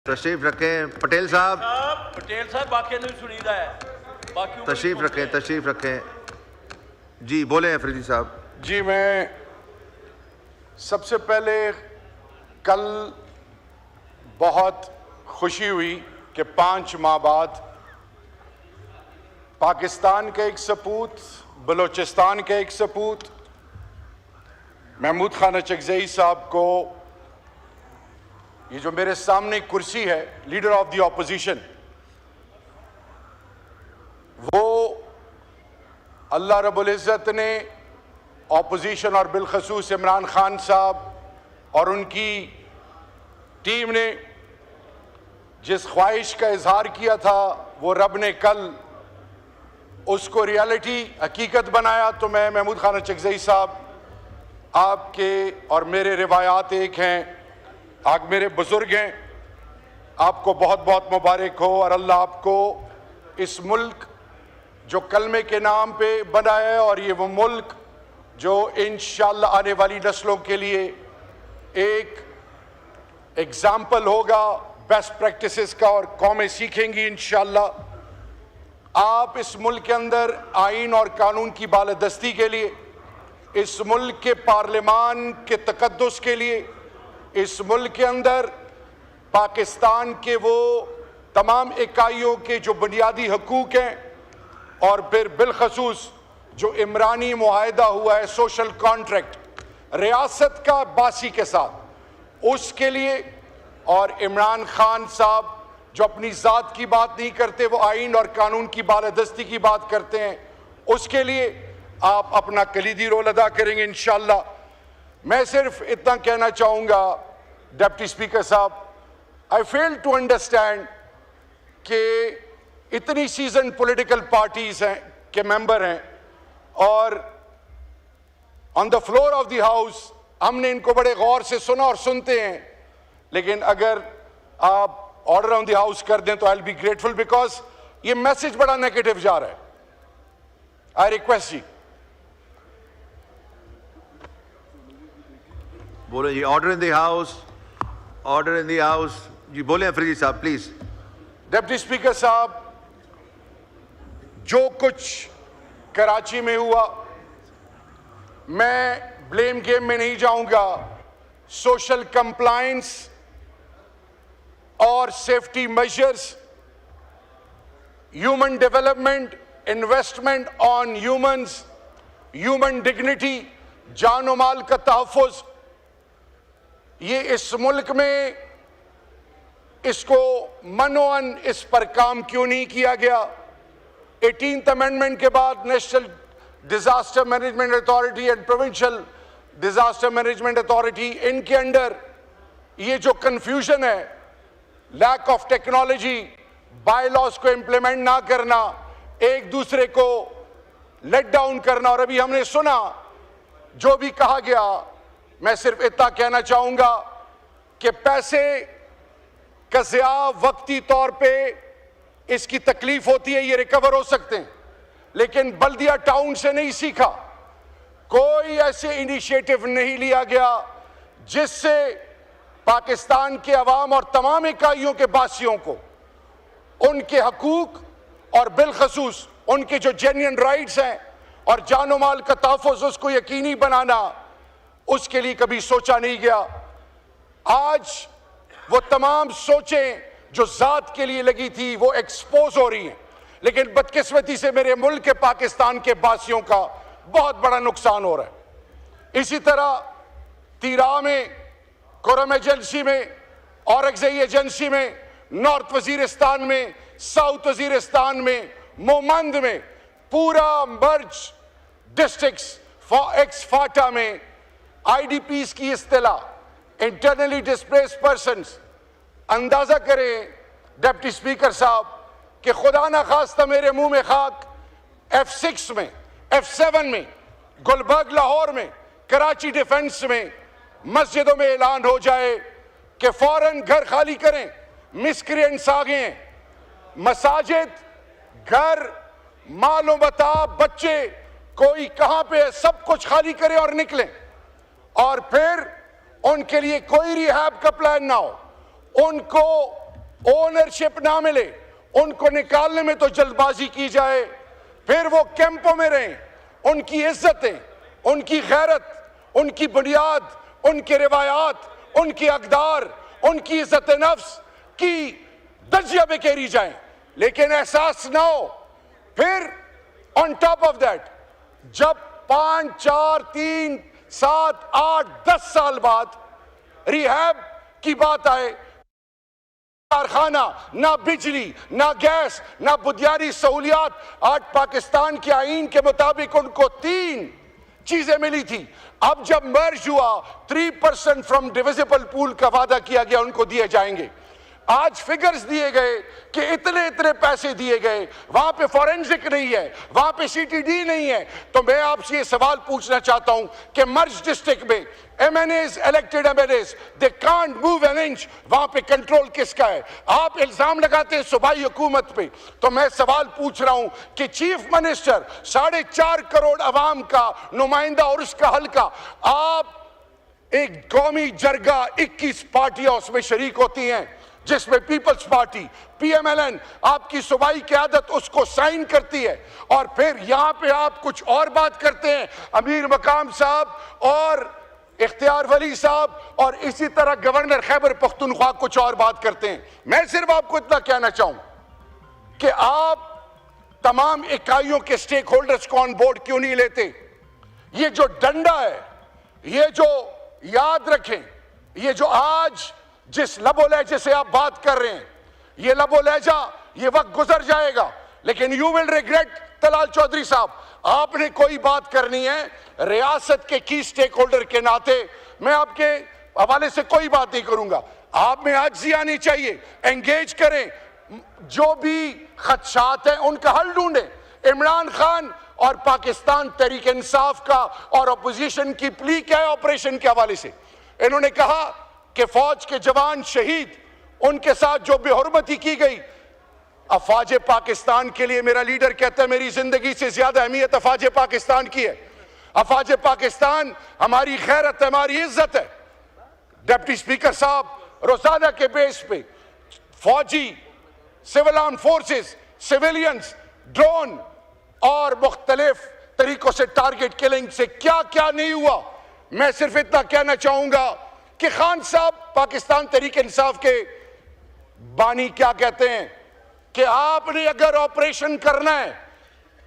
तशरीफ रखें पटेल साहब। पटेल साहब बाकी नहीं सुनीदा है, बाकी तशरीफ रखें जी, बोले अफरीदी साहब। जी, मैं सबसे पहले कल बहुत खुशी हुई कि 5 माह बाद पाकिस्तान के एक सपूत, बलोचिस्तान के एक सपूत महमूद खान चकजई साहब को, ये जो मेरे सामने कुर्सी है लीडर ऑफ द ऑपोजिशन, वो अल्लाह रब्बुल इज़्ज़त ने ऑपोजिशन और बिलखसूस इमरान खान साहब और उनकी टीम ने जिस ख्वाहिश का इजहार किया था, वो रब ने कल उसको रियलिटी हकीकत बनाया। तो मैं महमूद खान चकजई साहब, आपके और मेरे रिवायात एक हैं, आप मेरे बुजुर्ग हैं, आपको बहुत बहुत मुबारक हो और अल्लाह आपको इस मुल्क जो कलमे के नाम पे बना है और ये वो मुल्क जो इंशाअल्लाह आने वाली नस्लों के लिए एक एग्जाम्पल होगा बेस्ट प्रैक्टिसेस का और कौमें सीखेंगी इंशाअल्लाह। आप इस मुल्क के अंदर आइन और कानून की बालादस्ती के लिए, इस मुल्क के पार्लियामान के तकद्दुस के लिए, इस मुल्क के अंदर पाकिस्तान के वो तमाम इकाइयों के जो बुनियादी हकूक़ हैं और फिर बिलखसूस जो इमरानी मुआहदा हुआ है, सोशल कॉन्ट्रैक्ट रियासत का बासी के साथ, उसके लिए, और इमरान खान साहब जो अपनी ज़ात की बात नहीं करते, वो आइन और कानून की बालादस्ती की बात करते हैं, उसके लिए आप अपना कलीदी रोल अदा करेंगे इंशाअल्लाह। मैं सिर्फ इतना कहना चाहूँगा डिप्टी स्पीकर साहब, आई फेल टू अंडरस्टैंड कि इतनी सीजन पॉलिटिकल पार्टीज हैं के मेंबर हैं और on the floor of the house हमने इनको बड़े गौर से सुना और सुनते हैं, लेकिन अगर आप ऑर्डर ऑन द हाउस कर दें तो I will be grateful, because ये मैसेज बड़ा नेगेटिव जा रहा है। आई रिक्वेस्ट जी। बोले जी, order in the house, order in the house जी। बोले अफरीदी साहब प्लीज। डिप्टी स्पीकर साहब, जो कुछ कराची में हुआ, मैं ब्लेम गेम में नहीं जाऊंगा। सोशल कंप्लायंस और safety measures, human development, investment on humans, human dignity, जान और माल का तहफ़्फ़ुज़, ये इस मुल्क में इसको मनोअन इस पर काम क्यों नहीं किया गया? 18th अमेंडमेंट के बाद national disaster management authority and provincial disaster management authority, इनके अंडर ये जो कंफ्यूजन है, लैक ऑफ टेक्नोलॉजी, बायलॉज को इंप्लीमेंट ना करना, एक दूसरे को लेट डाउन करना, और अभी हमने सुना जो भी कहा गया, मैं सिर्फ इतना कहना चाहूंगा कि पैसे का ज़िया वक्ती तौर पे इसकी तकलीफ होती है, ये रिकवर हो सकते हैं, लेकिन बल्दिया टाउन से नहीं सीखा, कोई ऐसे इनिशिएटिव नहीं लिया गया जिससे पाकिस्तान के अवाम और तमाम इकाइयों के बासियों को उनके हकूक और बिलखसूस उनके जो जेन्युइन राइट्स हैं और जानो माल का तहफ़्फ़ुज़, उसको यकीनी बनाना, उसके लिए कभी सोचा नहीं गया। आज वो तमाम सोचें जो ज़ात के लिए लगी थी वो एक्सपोज हो रही हैं, लेकिन बदकिस्मती से मेरे मुल्क के पाकिस्तान के बासियों का बहुत बड़ा नुकसान हो रहा है। इसी तरह तीरा में, कुरम एजेंसी में, औरंगज़ई एजेंसी में, नॉर्थ वजीरिस्तान में, साउथ वजीरिस्तान में, मोमंद में, पूरा मर्ज डिस्ट्रिक्ट्स, एक्स फाटा में IDPs की इस्तिलाह इंटरनली डिस्प्लेस्ड पर्सन्स, अंदाजा करें डिप्टी स्पीकर साहब कि खुदा ना खास्ता मेरे मुंह में खाक, F6 में, F7 में, गुलबर्ग लाहौर में, कराची डिफेंस में, मस्जिदों में ऐलान हो जाए कि फौरन घर खाली करें, मिसक्रिएंट्स आ गए हैं, मसाजिद, घर, मालो बता, बच्चे, कोई कहां पे है, सब कुछ खाली करें और निकलें, और फिर उनके लिए कोई रिहैब का प्लान ना हो, उनको ओनरशिप ना मिले, उनको निकालने में तो जल्दबाजी की जाए, फिर वो कैंपों में रहें, उनकी इज्जतें, उनकी गैरत, उनकी बुनियाद, उनके रिवायात, उनके अकदार, उनकी इज्जत नफ्स की दजिया बिखेरी जाए, लेकिन एहसास ना हो। फिर ऑन टॉप ऑफ दैट जब 5, 4, 3, 7, 8, 10 साल बाद रिहैब की बात आए, कारखाना, ना बिजली, ना गैस, ना बुनियादी सहूलियात। आज पाकिस्तान के आईन के मुताबिक उनको 3 चीजें मिली थी। अब जब मर्ज हुआ 3% फ्रॉम डिविजिबल पूल का वादा किया गया उनको दिए जाएंगे। आज फिगर्स दिए गए कि इतने इतने पैसे दिए गए, वहां पे फॉरेंसिक नहीं है, वहां पे सीटीडी नहीं है। तो मैं आपसे ये सवाल पूछना चाहता हूं कि मर्ज डिस्ट्रिक्ट में MNAs, elected MNAs, they can't move an inch, वहां पे कंट्रोल किसका है? आप इल्जाम लगाते हैं सूबाई हुकूमत पे। तो मैं सवाल पूछ रहा हूं कि चीफ मिनिस्टर 4.5 करोड़ अवाम का नुमाइंदा और उसका हल्का, आप एक कौमी जरगा 21 पार्टियां उसमें शरीक होती हैं, जिसमें पीपल्स पार्टी PMLN आपकी सूबाई क़यादत उसको साइन करती है, और फिर यहां पे आप कुछ और बात करते हैं। अमीर मकाम साहब और इख्तियार वली साहब और इसी तरह गवर्नर खैबर पख्तूनख्वा कुछ और बात करते हैं। मैं सिर्फ आपको इतना कहना चाहूं कि आप तमाम इकाइयों के स्टेक होल्डर्स को ऑन बोर्ड क्यों नहीं लेते? ये जो डंडा है, ये जो, याद रखें, ये जो आज जिस लबो लहजे से आप बात कर रहे हैं, ये लबो लहजा, ये वक्त गुजर जाएगा, लेकिन you will regret. Talal Chaudhry साहब, आपने कोई बात करनी है रियासत के की स्टेक होल्डर के नाते, मैं आपके हवाले से कोई बात नहीं करूंगा। आप में आजिज़ी आनी चाहिए, एंगेज करें, जो भी खदशात हैं उनका हल ढूंढें। इमरान खान और पाकिस्तान तहरीक इंसाफ का और अपोजिशन की प्ली क्या है ऑपरेशन के हवाले से? इन्होंने कहा कि फौज के जवान शहीद, उनके साथ जो बेहुरमती की गई, अफवाज पाकिस्तान के लिए मेरा लीडर कहता है मेरी जिंदगी से ज्यादा अहमियत अफवाज पाकिस्तान की है। अफवाज पाकिस्तान हमारी खैरत है, हमारी इज्जत है। डिप्टी स्पीकर साहब, रोजाना के बेस पे फौजी, civil arm forces, civilians, drone और मुख्तलिफ तरीकों से टारगेट किलिंग से क्या क्या नहीं हुआ। मैं सिर्फ इतना कहना चाहूंगा कि खान साहब, पाकिस्तान तहरीक इंसाफ के बानी, क्या कहते हैं कि आपने अगर ऑपरेशन करना है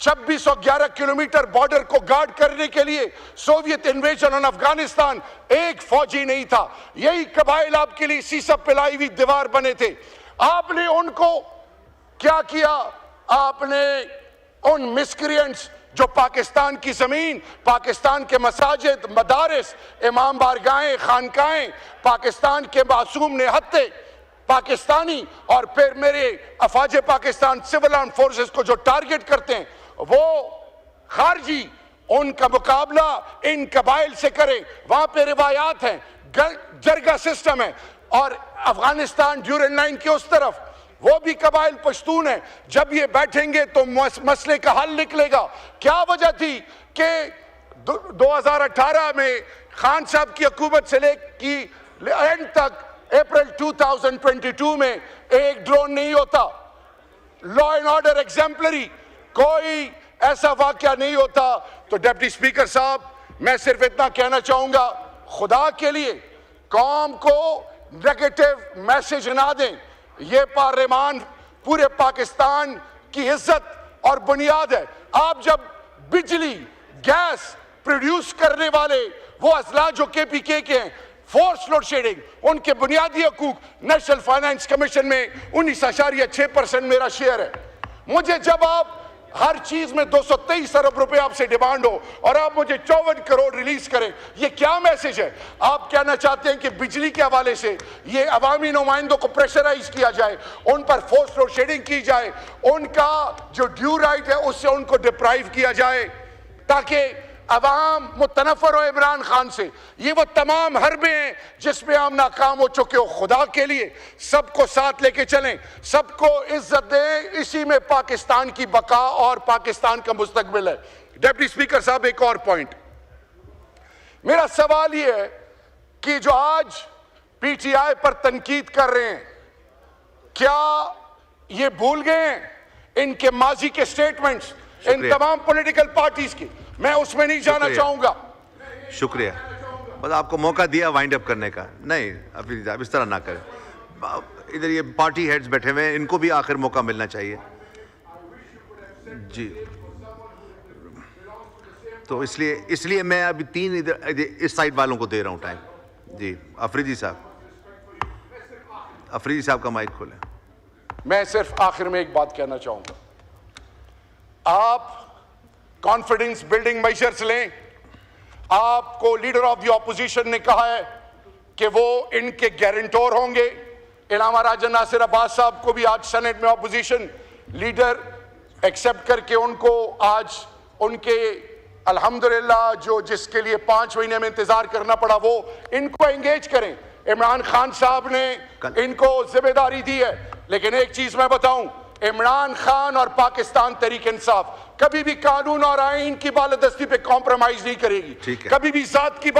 2611 किलोमीटर बॉर्डर को गार्ड करने के लिए, सोवियत इन्वेजन ऑन अफगानिस्तान, एक फौजी नहीं था। यही कबाइल आपके लिए सीसप पिलाई हुई दीवार बने थे। आपने उनको क्या किया? आपने उन मिसक्रिएंट्स जो पाकिस्तान की जमीन, पाकिस्तान के मसाजिद, मदारिस, इमाम बारगाहें, खानकाहें, पाकिस्तान के मासूम निहत्ते पाकिस्तानी और फिर मेरे अफवाज पाकिस्तान सिविल आर्म फोर्सेस को जो टारगेट करते हैं, वो खारजी, उनका मुकाबला इन कबाइल से करें। वहां पे रिवायात हैं, जरगा सिस्टम है, और अफगानिस्तान ड्यूरल लाइन के उस तरफ वो भी कबाइल पश्तून है। जब ये बैठेंगे तो मसले का हल निकलेगा। क्या वजह थी कि 2018 में खान साहब की हुकूमत से लेकर एंड तक अप्रैल 2022 में एक ड्रोन नहीं होता, लॉ एंड ऑर्डर एग्जाम्पलरी, कोई ऐसा वाकया नहीं होता। तो डिप्टी स्पीकर साहब, मैं सिर्फ इतना कहना चाहूंगा, खुदा के लिए कौम को नेगेटिव मैसेज ना दें। ये पार्लियामान पूरे पाकिस्तान की इज्जत और बुनियाद है। आप जब बिजली, गैस प्रोड्यूस करने वाले वो असला जो KPK के हैं, फोर्स लोड शेडिंग, उनके बुनियादी हकूक, नेशनल फाइनेंस कमीशन में 19.6% मेरा शेयर है। मुझे जब आप हर चीज में 223 अरब रुपए आपसे डिमांड हो और आप मुझे 54 करोड़ रिलीज करें, ये क्या मैसेज है? आप कहना चाहते हैं कि बिजली के हवाले से ये अवामी नुमाइंदों को प्रेशराइज किया जाए, उन पर फोर्स लोड शेडिंग की जाए, उनका जो ड्यू राइट है उससे उनको डिप्राइव किया जाए, ताकि अवाम मुतनफर हो इमरान खान से। ये वो तमाम हरबे हैं जिसमें हम नाकाम हो चुके हो। खुदा के लिए सबको साथ लेके चलें, सबको इज्जत दें, इसी में पाकिस्तान की बका और पाकिस्तान का मुस्तकबिल है। डिप्टी स्पीकर साहब, एक और पॉइंट, मेरा सवाल ये है कि जो आज PTI पर तनकीद कर रहे हैं, क्या ये भूल गए हैं इनके माजी के स्टेटमेंट्स इन शुक्रिया। तमाम पॉलिटिकल पार्टीज की? मैं उसमें नहीं जाना शुक्रिया। चाहूंगा। शुक्रिया, बस आपको मौका दिया वाइंड अप करने का। नहीं अभी आप इस तरह ना करें, इधर ये पार्टी हेड्स बैठे हुए हैं, इनको भी आखिर मौका मिलना चाहिए जी। तो इसलिए मैं अभी 3 इधर इस साइड वालों को दे रहा हूं टाइम जी। अफरीदी साहब का माइक खोलें। मैं सिर्फ आखिर में एक बात कहना चाहूंगा, आप कॉन्फिडेंस बिल्डिंग मेजर्स लें। आपको लीडर ऑफ द ऑपोजिशन ने कहा है कि वो इनके गारंटर होंगे। इलामा राजा नासिर अब्बास साहब को भी आज सेनेट में ऑपोजिशन लीडर एक्सेप्ट करके उनको आज उनके अल्हम्दुलिल्लाह जो जिसके लिए 5 महीने में इंतजार करना पड़ा वो इनको एंगेज करें। इमरान खान साहब ने इनको जिम्मेदारी दी है, लेकिन एक चीज मैं बताऊं, इमरान खान और पाकिस्तान तहरीक इंसाफ कभी भी कानून और आईन की बालादस्ती पे कॉम्प्रोमाइज नहीं करेगी, ठीक है। कभी भी जात की